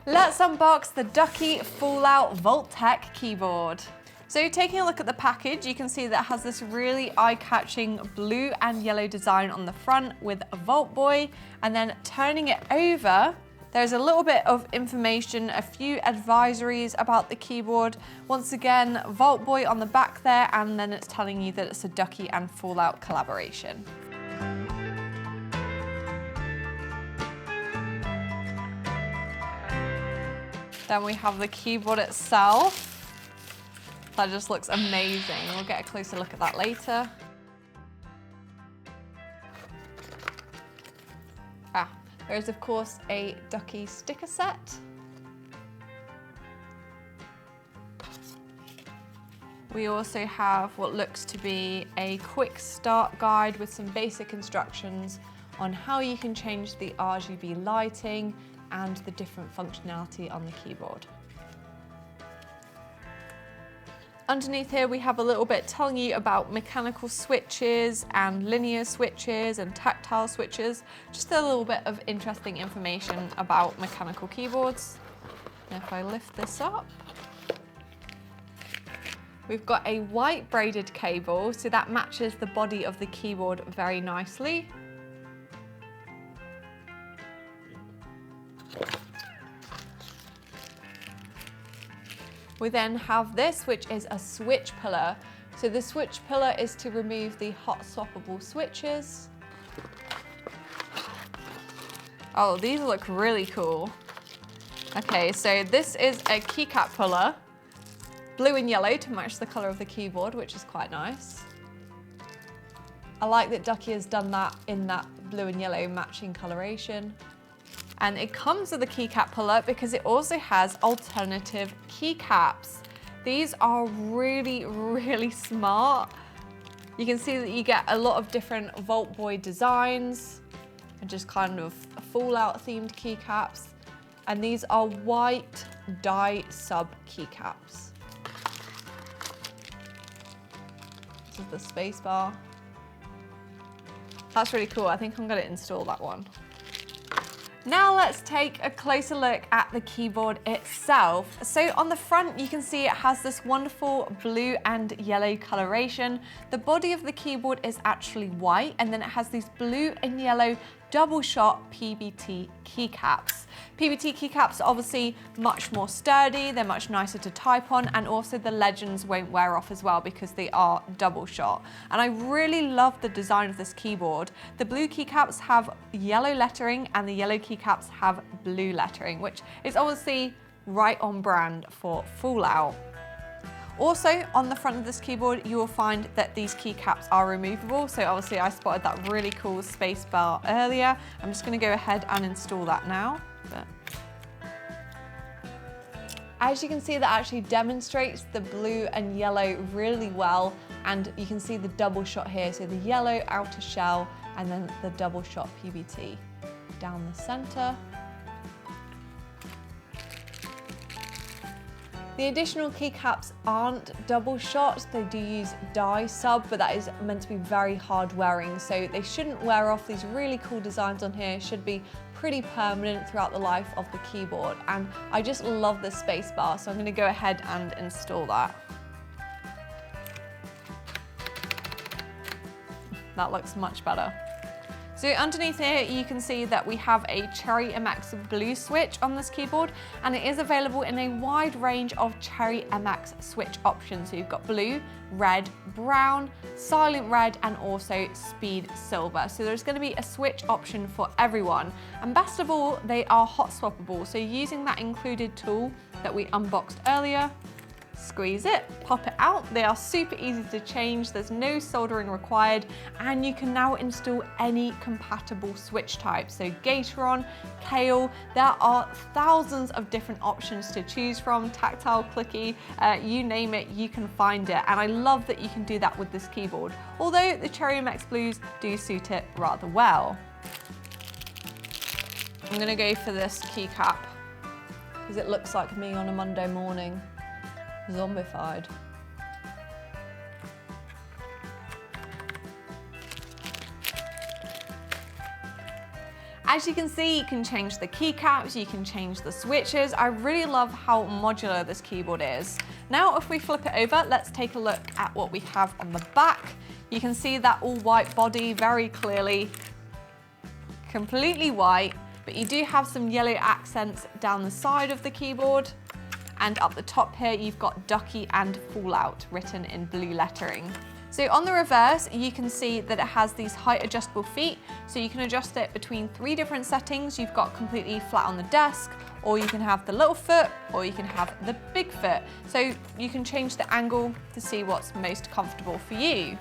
Let's unbox the Ducky Fallout Vault-Tec keyboard. So taking a look at the package, you can see that it has this really eye-catching blue and yellow design on the front with a Vault Boy, and then turning it over, there's a little bit of information, a few advisories about the keyboard. Once again, Vault Boy on the back there, and then it's telling you that it's a Ducky and Fallout collaboration. Then we have the keyboard itself. That just looks amazing. We'll get a closer look at that later. There is of course a Ducky sticker set. We also have what looks to be a quick start guide with some basic instructions on how you can change the RGB lighting and the different functionality on the keyboard. Underneath here we have a little bit telling you about mechanical switches and linear switches and tactile switches. Just a little bit of interesting information about mechanical keyboards. And if I lift this up, we've got a white braided cable, so that matches the body of the keyboard very nicely. We then have this, which is a switch puller. So the switch puller is to remove the hot swappable switches. Oh, these look really cool. Okay, so this is a keycap puller, blue and yellow to match the color of the keyboard, which is quite nice. I like that Ducky has done that in that blue and yellow matching coloration. And it comes with a keycap puller because it also has alternative keycaps. These are really, really smart. You can see that you get a lot of different Vault Boy designs and just kind of Fallout themed keycaps. And these are white dye sub keycaps. This is the space bar. That's really cool. I think I'm gonna install that one. Now let's take a closer look at the keyboard itself. So on the front, you can see it has this wonderful blue and yellow coloration. The body of the keyboard is actually white, and then it has these blue and yellow double shot PBT keycaps. PBT keycaps are obviously much more sturdy, they're much nicer to type on, and also the legends won't wear off as well because they are double shot. And I really love the design of this keyboard. The blue keycaps have yellow lettering and the yellow keycaps have blue lettering, which is obviously right on brand for Fallout. Also, on the front of this keyboard, you will find that these keycaps are removable. So obviously I spotted that really cool space bar earlier. I'm just gonna go ahead and install that now. As you can see, that actually demonstrates the blue and yellow really well. And you can see the double shot here. So the yellow outer shell and then the double shot PBT down the center. The additional keycaps aren't double shot, they do use dye sub, but that is meant to be very hard wearing, so they shouldn't wear off. These really cool designs on here should be pretty permanent throughout the life of the keyboard, and I just love this space bar, so I'm gonna go ahead and install that. That looks much better. So underneath here, you can see that we have a Cherry MX blue switch on this keyboard, and it is available in a wide range of Cherry MX switch options. So you've got blue, red, brown, silent red, and also speed silver. So there's gonna be a switch option for everyone. And best of all, they are hot swappable. So using that included tool that we unboxed earlier, squeeze it, pop it out. They are super easy to change. There's no soldering required, and you can now install any compatible switch type. So Gateron, Kale, there are thousands of different options to choose from, tactile, clicky, you name it, you can find it. And I love that you can do that with this keyboard, although the Cherry MX Blues do suit it rather well. I'm gonna go for this keycap because it looks like me on a Monday morning. Zombified. As you can see, you can change the keycaps, you can change the switches. I really love how modular this keyboard is. Now, if we flip it over, let's take a look at what we have on the back. You can see that all white body very clearly, completely white, but you do have some yellow accents down the side of the keyboard. And up the top here, you've got Ducky and Fallout written in blue lettering. So on the reverse, you can see that it has these height adjustable feet. So you can adjust it between 3 different settings. You've got completely flat on the desk, or you can have the little foot, or you can have the big foot. So you can change the angle to see what's most comfortable for you.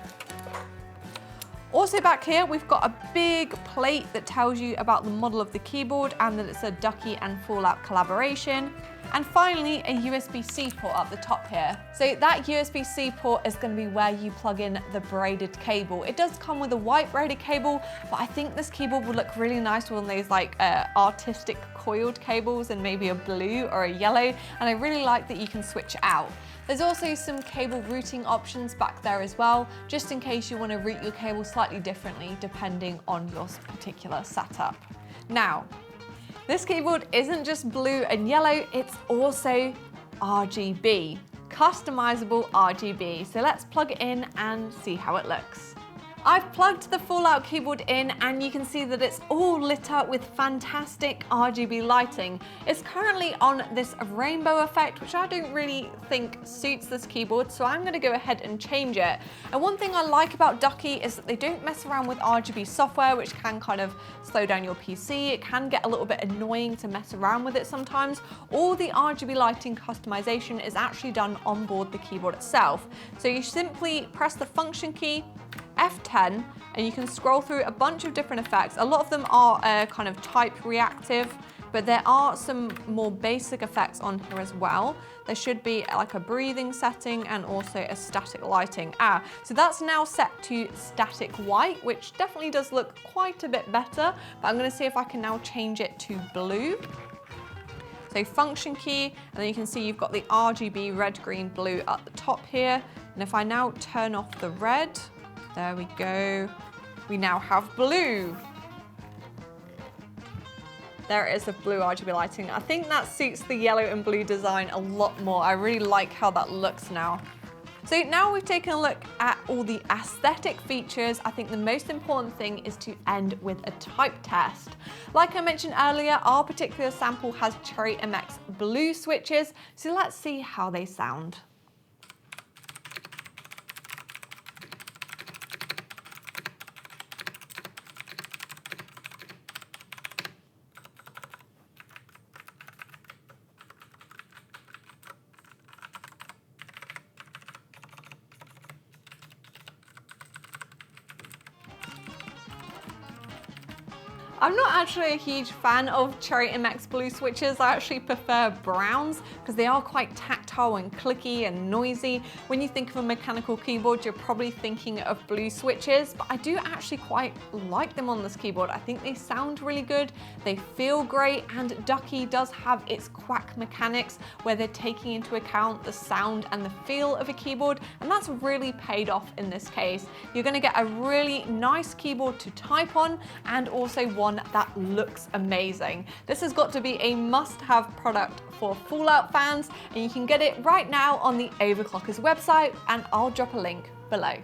Also back here, we've got a big plate that tells you about the model of the keyboard and that it's a Ducky and Fallout collaboration. And finally, a USB-C port up the top here. So that USB-C port is going to be where you plug in the braided cable. It does come with a white braided cable, but I think this keyboard would look really nice with one of those like artistic coiled cables and maybe a blue or a yellow. And I really like that you can switch it out. There's also some cable routing options back there as well, just in case you want to route your cable slightly differently depending on your particular setup. Now, this keyboard isn't just blue and yellow, it's also RGB, customizable RGB. So let's plug it in and see how it looks. I've plugged the Fallout keyboard in and you can see that it's all lit up with fantastic RGB lighting. It's currently on this rainbow effect, which I don't really think suits this keyboard, so I'm going to go ahead and change it. And one thing I like about Ducky is that they don't mess around with RGB software, which can kind of slow down your PC. It can get a little bit annoying to mess around with it sometimes. All the RGB lighting customization is actually done on board the keyboard itself. So you simply press the function key, F10, and you can scroll through a bunch of different effects. A lot of them are kind of type reactive, but there are some more basic effects on here as well. There should be like a breathing setting and also a static lighting. So that's now set to static white, which definitely does look quite a bit better, but I'm gonna see if I can now change it to blue. So function key, and then you can see you've got the RGB red, green, blue at the top here. And if I now turn off the red, there we go. We now have blue. There it is with blue RGB lighting. I think that suits the yellow and blue design a lot more. I really like how that looks now. So now we've taken a look at all the aesthetic features. I think the most important thing is to end with a type test. Like I mentioned earlier, our particular sample has Cherry MX blue switches. So let's see how they sound. I'm not actually a huge fan of Cherry MX blue switches. I actually prefer browns because they are quite tactile and clicky and noisy. When you think of a mechanical keyboard, you're probably thinking of blue switches, but I do actually quite like them on this keyboard. I think they sound really good, they feel great, and Ducky does have its quack mechanics where they're taking into account the sound and the feel of a keyboard, and that's really paid off in this case. You're going to get a really nice keyboard to type on and also one that looks amazing. This has got to be a must-have product for Fallout fans, and you can get it right now on the Overclockers website, and I'll drop a link below.